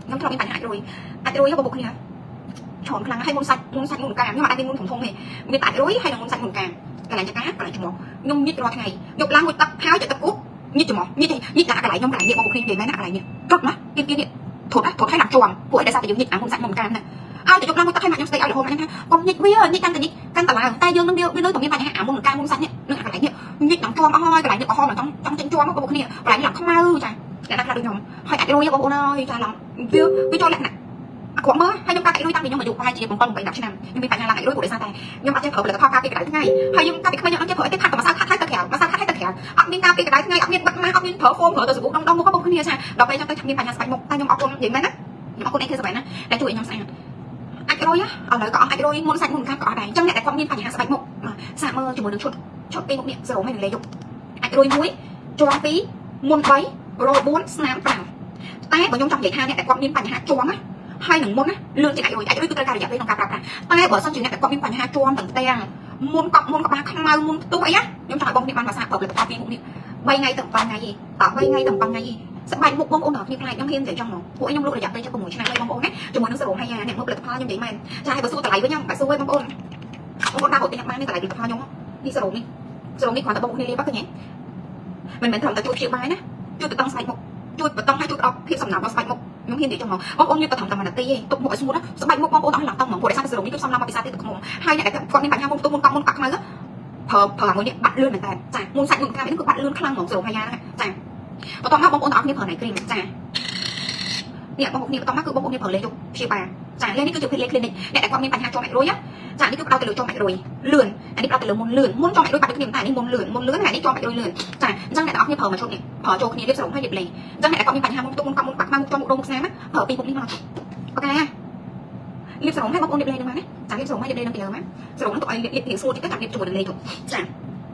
ខ្ញុំធ្លាប់មានបញ្ហាអាចរុយបងប្អូនគ្នាច្រើនខ្លាំងហើយមុនសាច់មុនកាមខ្ញុំអត់មានមុនធំៗទេមានអាចរុយហើយនឹងមុនសាច់មុនកាមកន្លែងចកាកន្លែងច្រមុះខ្ញុំញិចរាល់ថ្ងៃយកឡើងមួយទឹកហើយទៅទឹកគប់ញិចច្រមុះញិចដាក់កន្លែងខ្ញុំកន្លែងនេះបងប្អូនគ្នានិយាយមែនណាកន្លែងនេះរត់ណាគៀនធត់ឲ្យដាក់ជាប់ពួកឯដែលសាប់តែយើងញិចអាមុនសាច់មុនកាមណាឲ្យទៅយកឡើងមួយទឹកហើយមកខ្ញុំស្ដីឲ្យរហូតហ្នឹងថាកុំញិចវាញិចកាន់តែញិចកាន់តែឡើងតែយើងនឹងវានៅតែមានបញ្ហាអាមុនកាមមុនសាច់នេះនឹងកន្លែងនេះញិចដល់ជាប់អស់ហើយកន្លែងនេះក៏ហមចង់ចេញជាប់បងប្អូនគ្នាកន្លែងនេះឡើងខ្មៅចាអ្នកណាខ្លះដូចខ្ញុំហើយអាចរុយបងប្អូនអើយចាឡើងវាចូលលក្ខណៈអាក្រក់មើលហើយខ្ញុំកាត់រុយតាំងពីខ្ញុំអាយុប្រហែលជា7 8 10ឆ្នាំខ្ញុំមានបញ្ហាឡើងរុយព្រោះដោយសារតែខ្ញុំអត់ចេះប្រើផលិតផលការពារកម្ដៅថ្ងៃហើយខ្ញុំកាត់ពីក្មេងខ្ញុំអត់ចេះប្រើអីទេខាត់តែម្សៅខាត់ហើយទៅក្រៅម្សៅខាត់ហើយទៅក្រៅអត់មានការពារកម្ដៅថ្ងៃអត់មានបិទម៉ាស់អត់មានប្រើហ្វូមប្រើទៅសាប៊ូដងមុខបងប្អូនគ្នាចាដល់ពេលខ្ញុំទៅមានបញ្ហាស្បែកមុខតែខ្ញុំអរគុណនិយាយមែនណាខ្ញុំអរគុណAK7ណាដែលជួយឲ្យខ្ញុំស្អាតអាចរុយឥឡូវក៏អស់អាចរុយមុនសាច់មុនកាត់ក៏អត់ដែរអញ្ចឹងអ្នកដែលគាត់មានបញ្ហាស្បែកមុខសាកមើលជាមួយនឹងឈុតពីមុខនេះសរោមឲ្យលេយកអាចរុយ1ជាប់2មុន3រ4ស្នាម5តែបើខ្ញុំចង់និយាយថាអ្នកដែលគាត់មានបញ្ហាជាប់ណាហើយនឹងមុនណាលឿនជាងអាចរុយគឺត្រូវការរយៈពេលក្នុងការប្រើប្រាស់តែបើសិនជាអ្នកដែលគាត់មានបញ្ហាជាប់ទាំងមុនកក្បាលខ្មៅមុនផ្ទុះអីណាខ្ញុំចង់ឲ្យបងប្អូនបានភាសាប្រើផលិតផលពីមុខនេះ3ថ្ងៃទៅ7ថ្ងៃទេត3ថ្ងៃទៅ7ថ្ងៃទេស្បែកមុខបងប្អូនទាំងគ្នាផ្លែកខ្ញុំហ៊ាននិយាយចង់មកពួកខ្ញុំលក់រយៈពេល6ឆ្នាំហើយបងប្អូនណាជាមួយនឹងសរោមហើយអ្នកមើលផលិតផលខ្ញុំនិយាយមែនចាឲ្យបើសួរតម្លៃវិញខ្ញុំមិនសួរទេបងប្អូនដាក់ហូតទេបាននេះតម្លៃផលិតផលខ្ញុំនេះសរោមនេះគ្រាន់តែបងប្អូនគ្នាលេបឃើញទេមិនមែនត្រឹមតែជួយព្យាបាលណាជួយបន្តស្បែកមុខជួយបន្តឲ្យជួយផ្ដល់ភាពសំណើមដល់ស្បែកមុខខ្ញុំហ៊ាននិយាយចង់មកបងប្អូនមានបន្តតែ1នាទីទេទុកមុខឲ្យស្ងួតណាស្បែកមុខបងប្អូនអត់ឡើងតឹងហ្មងព្រោះដោយសារតែសរោមនេះគឺសំណើមមកពីសារទៀតទឹកខ្មុំហើយអ្នកដែលគាត់មានបញ្ហាមុខផ្ទុះមុនកាត់ខ្មៅប្រើមួយនេះបាត់លឿនមែនតើចាមុនសាច់មុនកានេះគឺបាត់លឿនខ្លាំងហ្មងសរោមហើយណាចាបន្តមកបងប្អូនទាំងអស់គ្នាប្រើណៃគ្រីមចានេះបងប្អូនគ្នាបន្តមកគឺបងប្អូនគ្នាប្រើលេខយកព្យាបាលចាលេខនេះគឺជាលេខ clinic អ្នកដែលគាត់មានបញ្ហាជាប់អាចរុយចានេះគឺផ្ដោតទៅលើជាប់អាចរុយលឿនអានេះផ្ដោតទៅលើមុនលឿនមុនជាប់អាចរុយបាត់ដូចគ្នាតែនេះមុនលឿនហើយនេះជាប់អាចរុយលឿនចាអញ្ចឹងអ្នកទាំងអស់គ្នាប្រើមួយឈុតនេះប្រើចូលគ្នាលាបសរោមហើយលាបលេអញ្ចឹងអ្នកដែលគាត់មានបញ្ហាមុខផ្ទុះមុនកាត់មុនបាក់ខ្មៅមុខជាប់មុខដងមុខស្នាមប្រើពីមុខនេះមកអូខេលាបសរោមឲ្យបងប្អូនលាបលេនឹងមកណាចាលាបសរោមឲ្យលាបលេនឹងពីលើមកសរោមនឹងទុកឲ្យលាបពីស្ងួតតិចទៅចាំលាបជាមួយនឹងលេទៅចា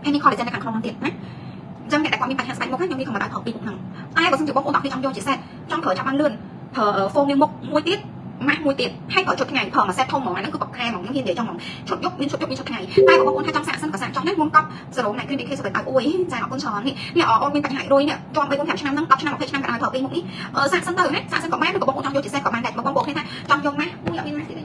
ហើយនេះ collagen នៅខាងក្នុងនោះទៀតណាអញ្ចឹងអ្នកដែលគាត់មានបញ្ហាស្បែកមុខខ្ញុំនេះខ្ញុំមិនអាចប្រើពីមុខហ្នឹងតែបើសិនជាបងប្អូនទាំងអស់គ្នាចង់យកជាសេតចង់ប្រើចាប់បានលឿនប្រើហ្វូមលាងមុខមួយទៀតម៉ាស់មួយទៀតហើយប្រើជុតថ្ងៃប្រើមួយសេតធំហ្មងអាហ្នឹងគឺបកខែហ្មងខ្ញុំហ៊ាននិយាយចង់ហ្មងជុតយប់មានជុតថ្ងៃតែបងប្អូនថាចង់សាកសិនក៏សាកចង់ដែរមុនកប់សរោមណៃគ្រីម AK7 ឲ្យអួយចាអរគុណច្រើននេះអូនមានបញ្ហារុយនេះជាប់3 4 5ឆ្នាំហ្នឹង10ឆ្នាំ20ឆ្នាំក៏ឲ្យប្រើពីមុខនេះសាកសិនទៅណាសាកសិនក៏បានឬក៏បងប្អូនចង់យកជាសេតក៏បានដែរបងប្អូនថាចង់យកម៉ាស់មួយអត់មានម៉ាស់ទៀត